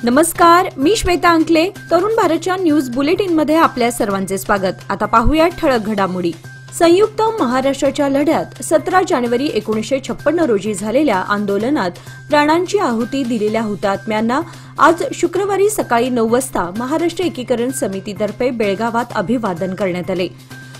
नमस्कार, मी श्वेता अंकले. तरुण भारतच्या न्यूज बुलेटिन मध्ये आपल्या सर्वांचे स्वागत. आता पाहूया ठळक घडामोडी. संयुक्त महाराष्ट्राच्या लढ्यात 17 जानेवारी 1956 रोजी झालेल्या आंदोलनात प्राणांची आहुती दिलेल्या हुतात्म्यांना आज शुक्रवारी सकाळी 9 वाजता महाराष्ट्र एकीकरण समितीतर्फे बेळगावात अभिवादन करण्यात आले.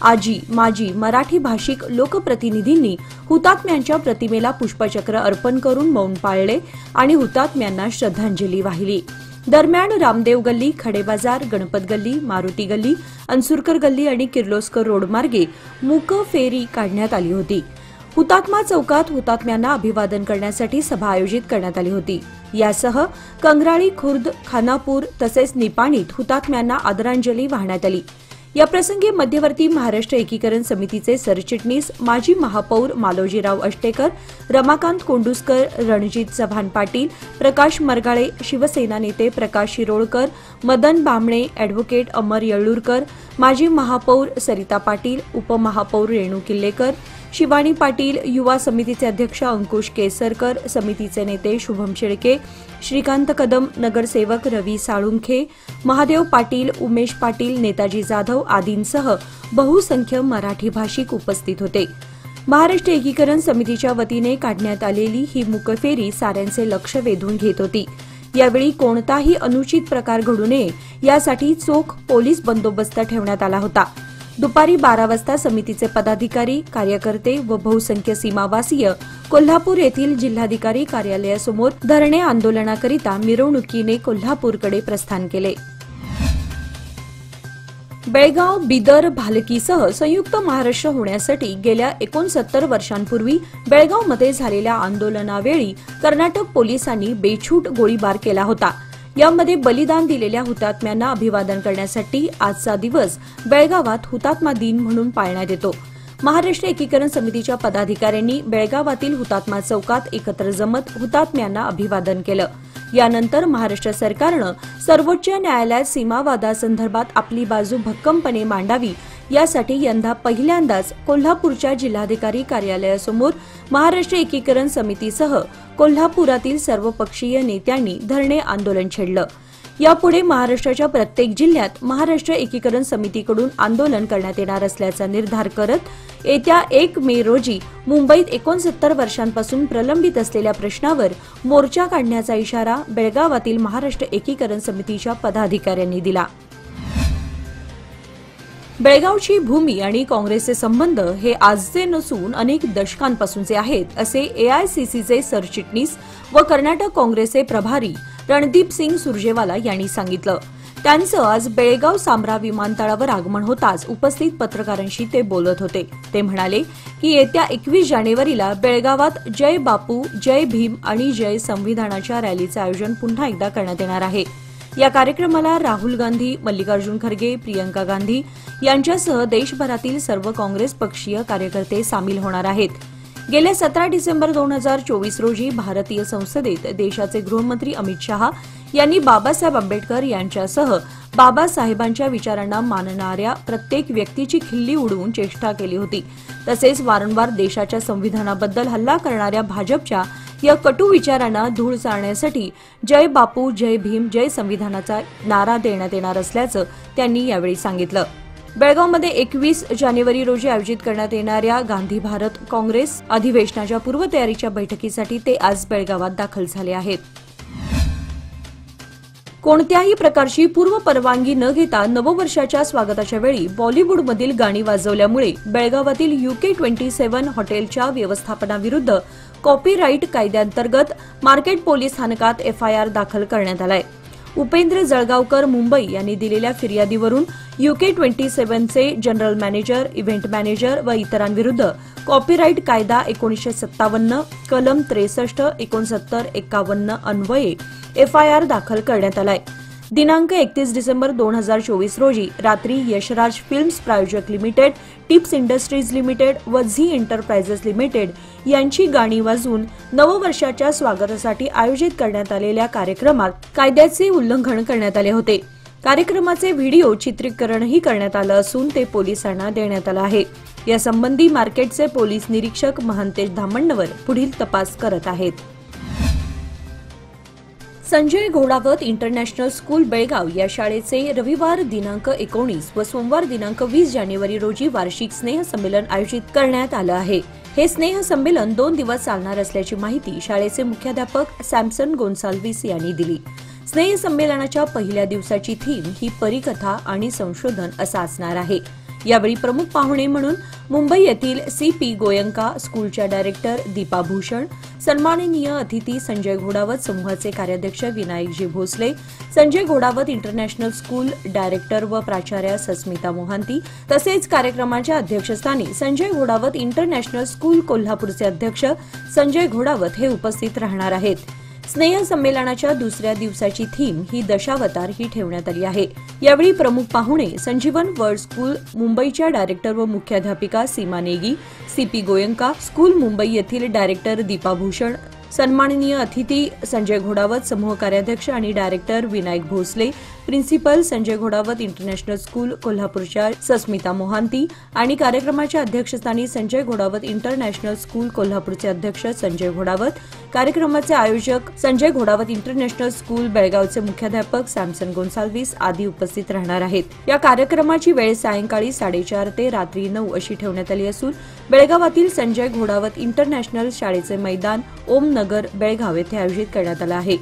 आजी माजी मराठी भाषिक लोकप्रतिनिधींनी हुतात्म्यांच्या प्रतिमेला पुष्पचक्र अर्पण करून मौन पाळले आणि हुतात्म्यांना श्रद्धांजली वाहिली. दरम्यान रामदेव गल्ली, खडेबाजार, गणपत गल्ली, मारुती गल्ली, अन्सुरकर गल्ली आणि किर्लोस्कर रोड मार्गे मूक फेरी काढण्यात आली होती. हुतात्मा चौकात हुतात्म्यांना अभिवादन करण्यासाठी सभा आयोजित करण्यात आली होती. यासह कंग्राळी, खुर्द, खानापूर तसेच निपाणीत हुतात्म्यांना आदरांजली वाहण्यात आली. याप्रसंगी मध्यवर्ती महाराष्ट्र एकीकरण समितीचे सरचिटणीस माजी महापौर मालोजीराव अष्टेकर, रमाकांत कोंडुस्कर, रणजित चव्हाण पाटील, प्रकाश मरगाळे, शिवसेना नेते प्रकाश शिरोळकर, मदन बामणे, अॅडव्होकेट अमर येळ्ळूरकर, माजी महापौर सरिता पाटील, उपमहापौर रेणू किल्लेकर, शिवानी पाटील, युवा समितीचे अध्यक्ष अंकुश केसरकर, समितीचे नेते शुभम शेळके, श्रीकांत कदम, नगरसेवक रवी साळुंखे, महादेव पाटील, उमेश पाटील, नेताजी जाधव आदींसह बहुसंख्य मराठी भाषिक उपस्थित होते. महाराष्ट्र एकीकरण समितीच्या वतीने काढण्यात आलेली ही मूकफेरी साऱ्यांचे लक्ष वेधून घेत होती. यावेळी कोणताही अनुचित प्रकार घडू नये यासाठी चोख पोलीस बंदोबस्त ठेवण्यात आला होता. दुपारी 12 वाजता समितीचे पदाधिकारी, कार्यकर्ते व बहुसंख्य सीमावासीय कोल्हापूर येथील जिल्हाधिकारी कार्यालयासमोर धरणे आंदोलनाकरिता मिरवणुकीने कोल्हापूरकडे प्रस्थान केले. बेळगाव, बिदर, भालकीसह संयुक्त महाराष्ट्र होण्यासाठी गेल्या 69 वर्षांपूर्वी बेळगावमध्ये झालेल्या आंदोलनावेळी कर्नाटक पोलिसांनी बेछूट गोळीबार केला होता. यामध्ये बलिदान दिलेल्या हुतात्म्यांना अभिवादन करण्यासाठी आजचा दिवस बेळगावात हुतात्मा दिन म्हणून पाळण्यात येतो. महाराष्ट्र एकीकरण समितीच्या पदाधिकाऱ्यांनी बेळगावातील हुतात्मा चौकात एकत्र जमत हुतात्म्यांना अभिवादन केलं. यानंतर महाराष्ट्र सरकारनं सर्वोच्च न्यायालयात सीमावादासंदर्भात आपली बाजू भक्कमपणे मांडावी यासाठी यंदा पहिल्यांदाच कोल्हापूरच्या जिल्हाधिकारी कार्यालयासमोर महाराष्ट्र एकीकरण समितीसह कोल्हापुरातील सर्वपक्षीय नेत्यांनी धरणे आंदोलन छेडलं. यापुढे महाराष्ट्राच्या प्रत्येक जिल्ह्यात महाराष्ट्र एकीकरण समितीकडून आंदोलन करण्यात येणार असल्याचा निर्धार करत येत्या 1 मे रोजी मुंबईत 69 वर्षांपासून प्रलंबित असलेल्या प्रश्नावर मोर्चा काढण्याचा इशारा बेळगावातील महाराष्ट्र एकीकरण समितीच्या पदाधिकाऱ्यांनी दिला. बेळगावची भूमी आणि काँग्रेसचे संबंध हे आजचे नसून अनेक दशकांपासूनचे आहेत असे एआयसीसीचे सरचिटणीस व कर्नाटक काँग्रेसचे प्रभारी रणदीप सिंग सुरजेवाला यांनी सांगितलं. त्यांचं आज बेळगाव सांब्रा विमानतळावर आगमन होताच उपस्थित पत्रकारांशी ते बोलत होते. ते म्हणाले की येत्या 21 जानेवारीला बेळगावात जय बापू, जय भीम आणि जय संविधानाच्या रॅलीचं आयोजन पुन्हा एकदा करण्यात येणार आहे. या कार्यक्रमाला राहुल गांधी, मल्लिकार्जुन खरगे, प्रियंका गांधी यांच्यासह देशभरातील सर्व काँग्रेस पक्षीय कार्यकर्ते सामील होणार आहेत. गेल्या 17 डिसेंबर 2024 रोजी भारतीय संसदेत देशाचे गृहमंत्री अमित शहा यांनी बाबासाहेब आंबेडकर यांच्यासह बाबासाहेबांच्या विचारांना मानणाऱ्या प्रत्येक व्यक्तीची खिल्ली उडवून चेष्टा केली होती. तसेच वारंवार देशाच्या संविधानाबद्दल हल्ला करणाऱ्या भाजपच्या या कटू विचारांना धूळ चारण्यासाठी जय बापू, जय भीम, जय संविधानाचा नारा देण्यात येणार असल्याचं त्यांनी यावेळी सांगितलं. बेळगावमध्ये 21 जानेवारी रोजी आयोजित करण्यात येणाऱ्या गांधी भारत काँग्रेस अधिवेशनाच्या पूर्वतयारीच्या बैठकीसाठी ते आज बेळगावात दाखल झाले आहेत. कोणत्याही प्रकारची पूर्वपरवानगी न घेता नववर्षाच्या स्वागताच्या वेळी बॉलिवूडमधील गाणी वाजवल्यामुळे बेळगावातील UK27 हॉटेलच्या व्यवस्थापनाविरुद्ध कॉपीराईट कायद्याअंतर्गत मार्केट पोलीस स्थानकात FIR दाखल करण्यात आलाय. उपेंद्र जळगावकर मुंबई यांनी दिलेल्या फिर्यादीवरून UK27चे जनरल मॅनेजर, इव्हेंट मॅनेजर व इतरांविरुद्ध कॉपीराईट कायदा 1957 कलम 63, 69, 51 अन्वये FIR दाखल करण्यात आलाय. दिनांक 31 डिसेंबर 2024 रोजी रात्री यशराज फिल्म्स प्रायोजक लिमिटेड, टिप्स इंडस्ट्रीज लिमिटेड व झी एंटरप्राइजेस लिमिटेड यांची गाणी वाजवून नववर्षाच्या स्वागतासाठी आयोजित करण्यात आलेल्या कार्यक्रमात कायद्याचे उल्लंघन करण्यात आले होते. कार्यक्रमाचे व्हिडिओ चित्रीकरणही करण्यात आलं असून ते पोलिसांना देण्यात आलं आहे. यासंबंधी मार्केटचे पोलीस निरीक्षक महंतेश धामण्णवर पुढील तपास करत आहेत. संजय घोडावत इंटरनॅशनल स्कूल बेळगाव या शाळेचे रविवार दिनांक 19 व सोमवार दिनांक 20 जानेवारी रोजी वार्षिक स्नेह संमेलन आयोजित करण्यात आलं आहे। हे स्नेह संमेलन 2 दिवस चालणार असल्याची माहिती शाळेचे मुख्याध्यापक सॅमसन गोन्साल्विस यांनी दिली। स्नेह संमेलनाच्या पहिल्या दिवसाची थीम ही परिकथा आणि संशोधन असा असणार आहे। यावेळी प्रमुख पाहुणे म्हणून मुंबई येथील CP गोयंका स्कूलच्या डायरेक्टर दीपा भूषण, सन्माननीय अतिथी संजय घोडावत समूहाचे कार्याध्यक्ष विनायकजी Bhosale, Sanjay Ghodawat international school director व प्राचार्या सस्मिता मोहांती तसेच कार्यक्रमाच्या अध्यक्षस्थानी संजय घोडावत इंटरनॅशनल स्कूल कोल्हापूरचे अध्यक्ष संजय घोडावत हे उपस्थित राहणार आहेत। स्नेह संमेलनाच्या दुसऱ्या दिवसाची थीम ही दशावतार ही ठेवण्यात आली आहे। यावेळी प्रमुख पाहुणे संजीवन वर्ल्ड स्कूल मुंबईच्या डायरेक्टर व मुख्याध्यापिका सीमा नेगी, CP गोयंका स्कूल मुंबई येथील डायरेक्टर दीपा भूषण, सन्माननीय अतिथी संजय घोडावत समूह कार्याध्यक्ष आणि director Vinayak Bhosale, principal Sanjay Ghodawat international school कोल्हापूरच्या सस्मिता मोहांती आणि कार्यक्रमाच्या अध्यक्षस्थानी संजय घोडावत इंटरनॅशनल स्कूल कोल्हापूरचे अध्यक्ष संजय घोडावत, कार्यक्रमाचे आयोजक संजय घोडावत इंटरनॅशनल स्कूल बेळगावचे मुख्याध्यापक सॅमसन गोन्साल्विस आदी उपस्थित राहणार आहेत। या कार्यक्रमाची वेळ सायंकाळी 4:30 ते रात्री 9 अशी ठेवण्यात आली असून बेळगावातील संजय घोडावत इंटरनॅशनल शाळेचे मैदान ओम नगर बेळगाव येथे आयोजित करण्यात आलं आहे।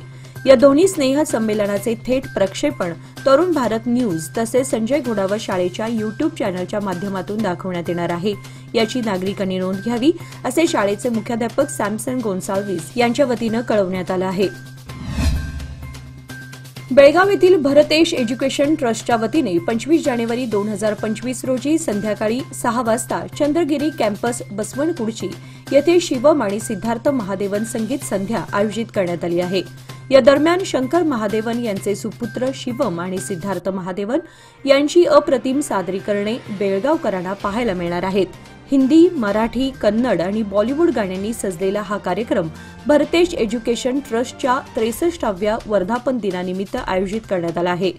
या दोन्ही स्नेह संमेलनाचे थेट प्रक्षेपण तरुण भारत न्यूज तसेच संजय घोडावत शाळेच्या YouTube चॅनलच्या माध्यमातून दाखवण्यात येणार आहे। याची नागरिकांनी नोंद घ्यावी असे शाळेचे मुख्याध्यापक सॅमसन गोन्साल्विस यांच्या वतीनं कळवण्यात आलं आहे। बेळगाव येथील भरतेश एज्युकेशन ट्रस्टच्या वतीने 25 जानेवारी 2025 रोजी संध्याकाळी 6 वाजता चंद्रगिरी कॅम्पस बसवनकुर्ची येथे शिवम आणि सिद्धार्थ महादेवन संगीत संध्या आयोजित करण्यात आली आहे। या दरम्यान शंकर महादेवन यांचे सुपुत्र शिवम आणि सिद्धार्थ महादेवन यांची अप्रतिम सादरीकरणे बेळगावकरांना पाहायला मिळणार आहेत। हिंदी, मराठी, कन्नड आणि बॉलिवूड गाण्यांनी सजलेला हा कार्यक्रम भरतेश एज्युकेशन ट्रस्टच्या 63व्या वर्धापन दिनानिमित्त आयोजित करण्यात आला आहे।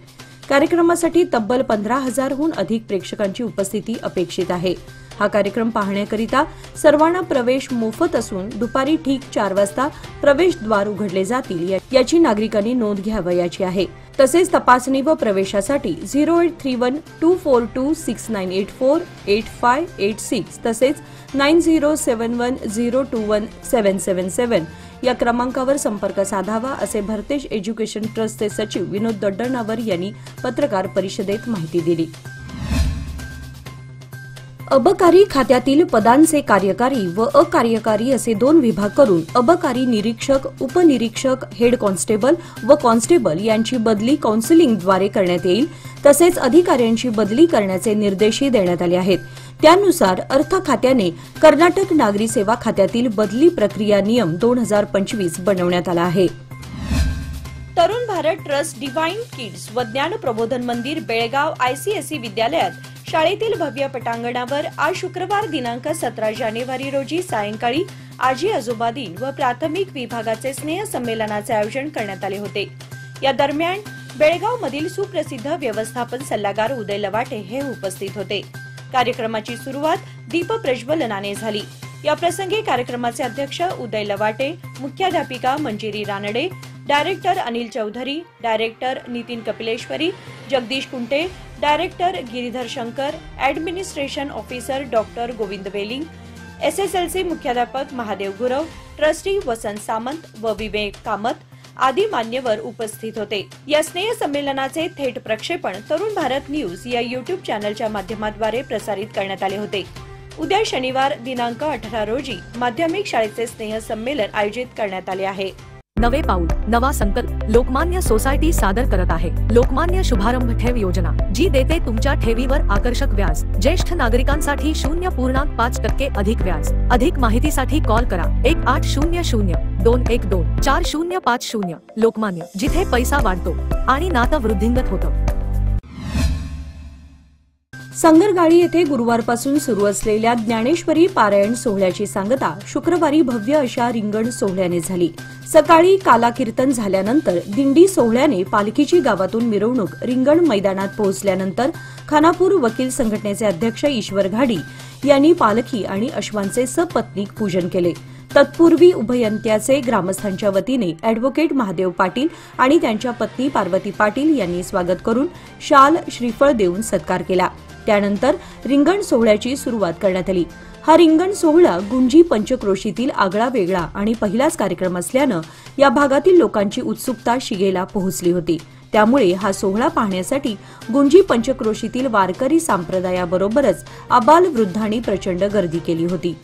कार्यक्रमासाठी तब्बल 15,000हून अधिक प्रेक्षकांची उपस्थिती अपेक्षित आहे। हा कार्यक्रम पाहण्याकरिता सर्वांना प्रवेश मोफत असून दुपारी ठीक 4 वाजता प्रवेशद्वार उघडले जातील याची नागरिकांनी नोंद घ्यावयाची आहे। तसेच तपासणी व प्रवेशासाठी 0831-242-6984, 8586 तसेच 9071021777 या क्रमांकावर संपर्क साधावा असे भरतेश एज्युकेशन ट्रस्टचे सचिव विनोद दड्डनावर यांनी पत्रकार परिषदेत माहिती दिली। अबकारी खात्यातील पदांचे कार्यकारी व अकार्यकारी असे 2 विभाग करून अबकारी निरीक्षक, उपनिरीक्षक, हेड कॉन्स्टेबल व कॉन्स्टेबल यांची बदली काउन्सिलिंगद्वारे करण्यात येईल। तसेच अधिकाऱ्यांची बदली करण्याचे निर्देशही देण्यात आले आहेत। त्यानुसार अर्थ खात्याने कर्नाटक नागरी सेवा खात्यातील बदली प्रक्रिया नियम 2025 बनवण्यात आला आहे। Tarun Bharat trust divine kids व ज्ञान प्रबोधन मंदिर बेळगाव ICSE विद्यालयात शाळेतील भव्य पटांगणावर आज शुक्रवार दिनांक 17 जानेवारी रोजी सायंकाळी आजी आजोबा दिन व प्राथमिक विभागाचे स्नेह संमेलनाचे आयोजन करण्यात आले होते। या दरम्यान बेळगाव मधील सुप्रसिद्ध व्यवस्थापन सल्लागार उदय लवाटे हे उपस्थित होते। कार्यक्रमाची सुरुवात दीप प्रज्वलनाने झाली। या प्रसंगी कार्यक्रमाचे अध्यक्ष उदय लवाटे, मुख्याध्यापिका Manjiri Ranade, director Anil Chaudhari, director Nitin Kapileshwari, Jagdish Kunte, director Giridhar Shankar, administration officer doctor Govind Veling, SSLC मुख्याध्यापक महादेव गुरव, ट्रस्टी वसंत सामंत व विवेक कामत आदी मान्यवर उपस्थित होते। या स्नेह संमेलनाचे थेट प्रक्षेपण तरुण भारत न्यूज या YouTube चॅनलच्या माध्यमाद्वारे प्रसारित करण्यात आले होते। उद्या शनिवार दिनांक 18 रोजी माध्यमिक शाळेचे स्नेह संमेलन आयोजित करण्यात आले आहे। नवे पाऊल नवा संकल्प लोकमान्य सोसायटी सादर करत आहे लोकमान्य शुभारंभ ठेव योजना, जी देते तुमच्या ठेवीवर आकर्षक व्याज। ज्येष्ठ नागरिकांसाठी 0.5% अधिक व्याज। अधिक माहितीसाठी कॉल करा 1800-212-4050। लोकमान्य, जिथे पैसा वाढतो आणि नातं वृद्धिंगत होतं। संगरगाळी येथे गुरुवारपासून सुरू असलेल्या ज्ञानेश्वरी पारायण सोहळ्याची सांगता शुक्रवारी भव्य अशा रिंगण सोहळ्याने झाली। सकाळी काला कीर्तन झाल्यानंतर दिंडी सोहळ्याने पालखीची गावातून मिरवणूक रिंगण मैदानात पोहोचल्यानंतर खानापूर वकील संघटनेचे अध्यक्ष ईश्वर घाडी यांनी पालखी आणि अश्वांचे सपत्नीक पूजन केले। तत्पूर्वी उभयंत्याचे ग्रामस्थांच्या वतीने अॅडव्होकेट महादेव पाटील आणि त्यांच्या पत्नी पार्वती पाटील यांनी स्वागत करून शाल श्रीफळ देऊन सत्कार केला। त्यानंतर रिंगण सोहळ्याची सुरुवात करण्यात आली। हा रिंगण सोहळा गुंजी पंचक्रोशीतील आगळा वेगळा आणि पहिलाच कार्यक्रम असल्यानं या भागातील लोकांची उत्सुकता शिगेला पोहोचली होती। त्यामुळे हा सोहळा पाहण्यासाठी गुंजी पंचक्रोशीतील वारकरी संप्रदायाबरोबरच आबालवृद्धांनी प्रचंड गर्दी केली होती।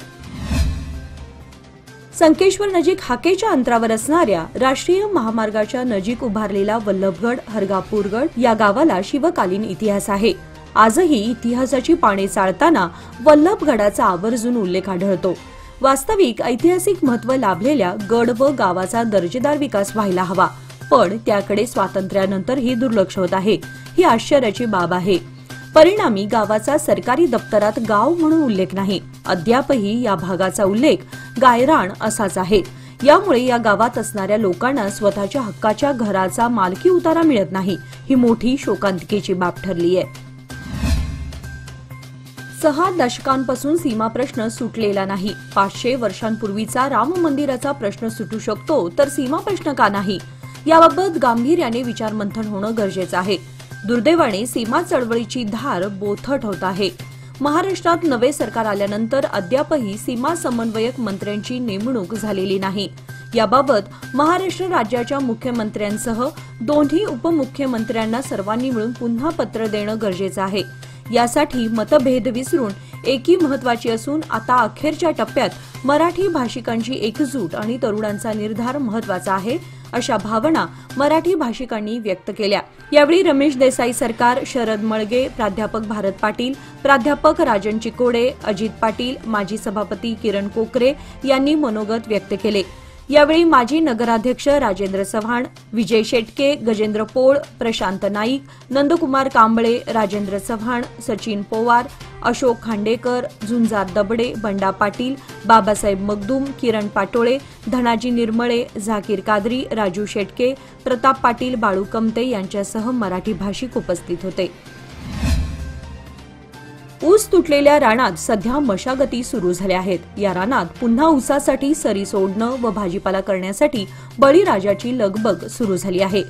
संकेश्वर नजीक हाकेच्या अंतरावर असणाऱ्या राष्ट्रीय महामार्गाच्या नजीक उभारलेला वल्लभगड हरगापूरगड या गावाला शिवकालीन इतिहास आहे। आजही इतिहासाची पाने चाळताना वल्लभगडाचा आवर्जून उल्लेख आढळतो। वास्तविक ऐतिहासिक महत्त्व लाभलेल्या गड व गावाचा दर्जेदार विकास व्हायला हवा, पण त्याकडे स्वातंत्र्यानंतरही दुर्लक्ष होत आहे, ही आश्चर्याची बाब आहे। परिणामी गावाचा सरकारी दप्तरात गाव म्हणून उल्लेख नाही। अद्यापही या भागाचा उल्लेख गायरान असाच आहे। यामुळे या गावात असणाऱ्या लोकांना स्वतःच्या हक्काच्या घराचा मालकी उतारा मिळत नाही, ही मोठी शोकांतिकेची बाब ठरली आहे। 6 दशकांपासून सीमा प्रश्न सुटलेला नाही। 500 वर्षांपूर्वीचा राम मंदिराचा प्रश्न सुटू शकतो, तर सीमा प्रश्न का नाही, याबाबत गांभीर्याने विचारमंथन होणं गरजेचं आहे। दुर्दैवाने सीमा चळवळीची धार बोथट होत आहे। महाराष्ट्रात नवे सरकार आल्यानंतर अद्यापही सीमा समन्वयक मंत्र्यांची नेमणूक झालेली नाही। याबाबत महाराष्ट्र राज्याच्या मुख्यमंत्र्यांसह दोन्ही उपमुख्यमंत्र्यांना सर्वांनी मिळून पुन्हा पत्र देणं गरजेचं आहे। यासाठी मतभेद विसरून एकी महत्वाची असून आता अखेरच्या टप्प्यात मराठी भाषिकांची एकजूट आणि तरुणांचा निर्धार महत्वाचा आहे, अशा भावना मराठी भाषिकांनी व्यक्त केल्या। यावेळी रमेश देसाई सरकार, शरद मळगे, प्राध्यापक भारत पाटील, प्राध्यापक राजन चिकोडे, अजित पाटील, माजी सभापती किरण कोकरे यांनी मनोगत व्यक्त केले। यावेळी माजी नगराध्यक्ष राजेंद्र चव्हाण, विजय शेटके, गजेंद्र पोळ, प्रशांत नाईक, नंदकुमार कांबळे, राजेंद्र चव्हाण, सचिन पवार, अशोक खांडेकर, झुंजार दबडे, बंडा पाटील, बाबासाहेब मगदूम, किरण पाटोळे, धनाजी निर्मळे, झाकीर कादरी, राजू शेटके, प्रताप पाटील, बाळू कमते यांच्यासह मराठी भाषिक उपस्थित होते। ऊस तुटलेल्या रानात सध्या मशागती सुरू झाल्या आहेत। या रानात पुन्हा ऊसासाठी सरी सोडणं व भाजीपाला करण्यासाठी बळीराजाची लगबग सुरू झाली आहे।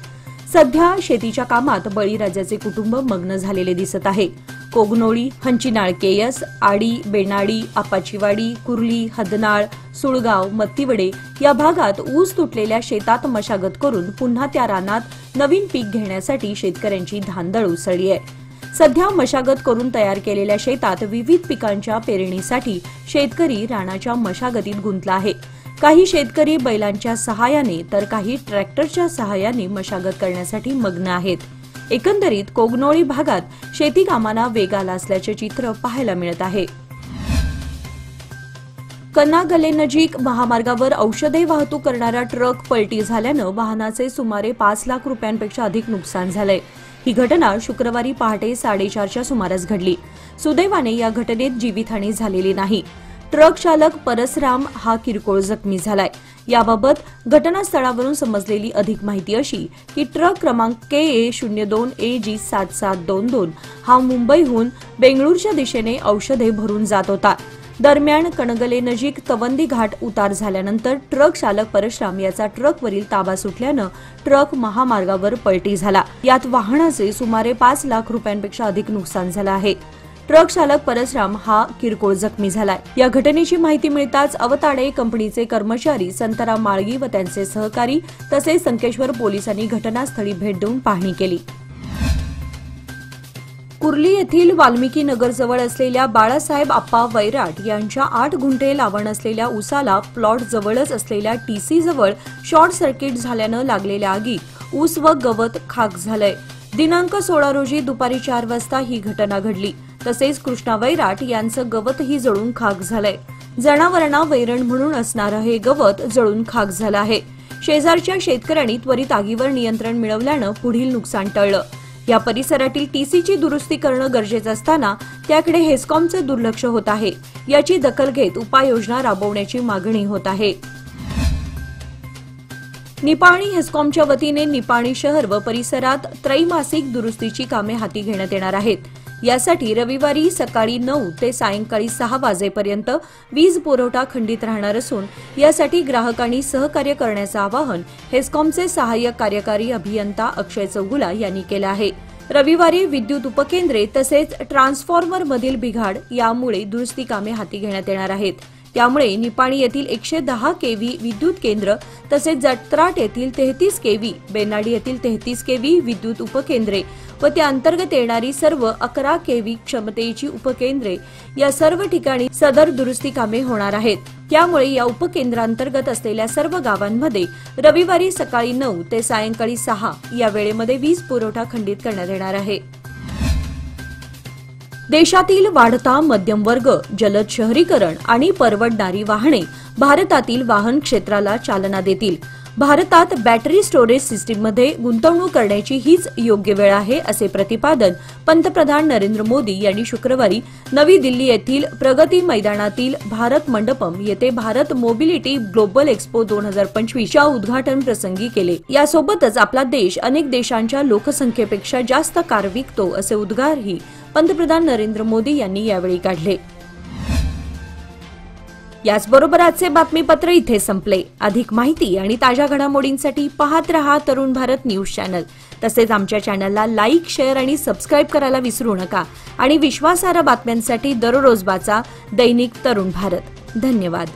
सध्या शेतीच्या कामात बळीराजाचे कुटुंब मग्न झालेले दिसत आहे। कोगनोळी, हंचिनाळ केयस, आडी, बेनाडी, आपाचीवाडी, कुर्ली, हदनाळ, सुळगाव, मत्तीवडे या भागात ऊस तुटलेल्या शेतात मशागत करून पुन्हा त्या रानात नवीन पीक घेण्यासाठी शेतकऱ्यांची धांदळ उसळली आहे। सध्या मशागत करून तयार केलेल्या शेतात विविध पिकांच्या पेरणीसाठी शेतकरी रानाच्या मशागतीत गुंतला आहे। काही शेतकरी बैलांच्या सहाय्याने तर काही ट्रॅक्टरच्या सहाय्याने मशागत करण्यासाठी मग्न आहेत। एकंदरीत कोगनोळी भागात शेती कामांना वेग आला असल्याचे चित्र पाहायला मिळत आहे। कन्नागल्लेनजीक महामार्गावर औषधे वाहतूक करणारा ट्रक पलटी झाल्यानं वाहनाचे सुमारे 5 लाख रुपयांपेक्षा अधिक नुकसान झालंय। ही घटना शुक्रवारी पहाटे 4:30च्या सुमारास घडली। सुदैवाने या घटनेत जीवितहानी झालेली नाही। ट्रक चालक परसराम हा किरकोळ जखमी झालाय। याबाबत घटनास्थळावरून समजलेली अधिक माहिती अशी की ट्रक क्रमांक KA02 AG 7722 हा मुंबईहून बेंगळूरच्या दिशेने औषधे भरून जात होता। दरम्यान कणगलेनजीक तवंदी घाट उतार झाल्यानंतर ट्रक चालक परशराम याचा ट्रकवरील ताबा सुटल्यानं ट्रक महामार्गावर पलटी झाला। यात वाहनाचे सुमारे 5 लाख रुपयांपेक्षा अधिक नुकसान झालं आहे। ट्रक चालक परशराम हा किरकोळ जखमी झालाय। या घटनेची माहिती मिळताच अवताडे कंपनीचे कर्मचारी संतराम माळगी व त्यांचे सहकारी तसेच संकेश्वर पोलिसांनी घटनास्थळी भेट देऊन पाहणी केली। कुर्ली येथील वाल्मिकी नगरजवळ असलेल्या बाळासाहेब आप्पा वैराट यांच्या 8 गुंठे लावण असलेल्या उसाला प्लॉट जवळच असलेल्या TC जवळ शॉर्ट सर्किट झाल्यानं लागलेल्या आगीत ऊस व गवत खाक झालंय। दिनांक 16 रोजी दुपारी 4 वाजता ही घटना घडली। तसेच कृष्णा वैराट यांचं गवतही जळून खाक झालंय। जनावरांना वैरण म्हणून असणारं हे गवत जळून खाक झालं आहे। शेजारच्या शेतकऱ्यांनी त्वरित आगीवर नियंत्रण मिळवल्यानं पुढील नुकसान टळलं। या परिसरातील TCची दुरुस्ती करणं गरजेचं असताना त्याकडे हेस्कॉमचं दुर्लक्ष होत आहे। याची दखल घेत उपाययोजना राबवण्याची मागणी होत आहे। निपाणी हेस्कॉमच्या वतीने निपाणी शहर व परिसरात त्रैमासिक दुरुस्तीची कामे हाती घेण्यात येणार आहेत। यासाठी रविवारी सकाळी 9 ते सायंकाळी 6 वाजेपर्यंत वीज पुरवठा खंडित राहणार असून यासाठी ग्राहकांनी सहकार्य करण्याचं आवाहन हेस्कॉमचे सहाय्यक कार्यकारी अभियंता अक्षय चौगुला यांनी केलं आहे। रविवारी विद्युत उपकेंद्रे तसेच ट्रान्सफॉर्मरमधील बिघाड यामुळे दुरुस्ती कामे हाती घेण्यात येणार आहेत। त्यामुळे निपाणी येथील 110 केव्ही विद्युत केंद्र तसेच जत्राट येथील 33 केव्ही, बेनाडी येथील 33 केव्ही विद्युत उपकेंद्रे व त्या अंतर्गत येणारी सर्व 11 केव्ही क्षमतेची उपकेंद्रे या सर्व ठिकाणी सदर दुरुस्ती कामे होणार आहेत। त्यामुळे या उपकेंद्रांतर्गत असलेल्या सर्व गावांमध्ये रविवारी सकाळी 9 ते सायंकाळी 6 या वेळेमध्ये वीज पुरवठा खंडित करण्यात येणार आहे। देशातील वाढता मध्यम वर्ग, जलद शहरीकरण आणि परवडणारी वाहने भारतातील वाहन क्षेत्राला चालना देतील। भारतात बॅटरी स्टोरेज सिस्टीममध्ये गुंतवणूक करण्याची हीच योग्य वेळ आहे, असे प्रतिपादन पंतप्रधान नरेंद्र मोदी यांनी शुक्रवारी नवी दिल्ली येथील प्रगती मैदानातील भारत मंडपम येथे भारत मोबिलिटी ग्लोबल एक्स्पो 2025 च्या उद्घाटन प्रसंगी केले। यासोबतच आपला देश अनेक देशांच्या लोकसंख्येपेक्षा जास्त कार विकतो, असे उद्गारही पंतप्रधान नरेंद्र मोदी यांनी यावेळी काढले। याचबरोबर आजचे बातमीपत्र इथे संपले। अधिक माहिती आणि ताज्या घडामोडींसाठी पाहत रहा तरुण भारत न्यूज चॅनल। तसेच आमच्या चॅनलला लाईक, शेअर आणि सबस्क्राईब करायला विसरू नका आणि विश्वासार्ह बातम्यांसाठी दररोज वाचा दैनिक तरुण भारत। धन्यवाद।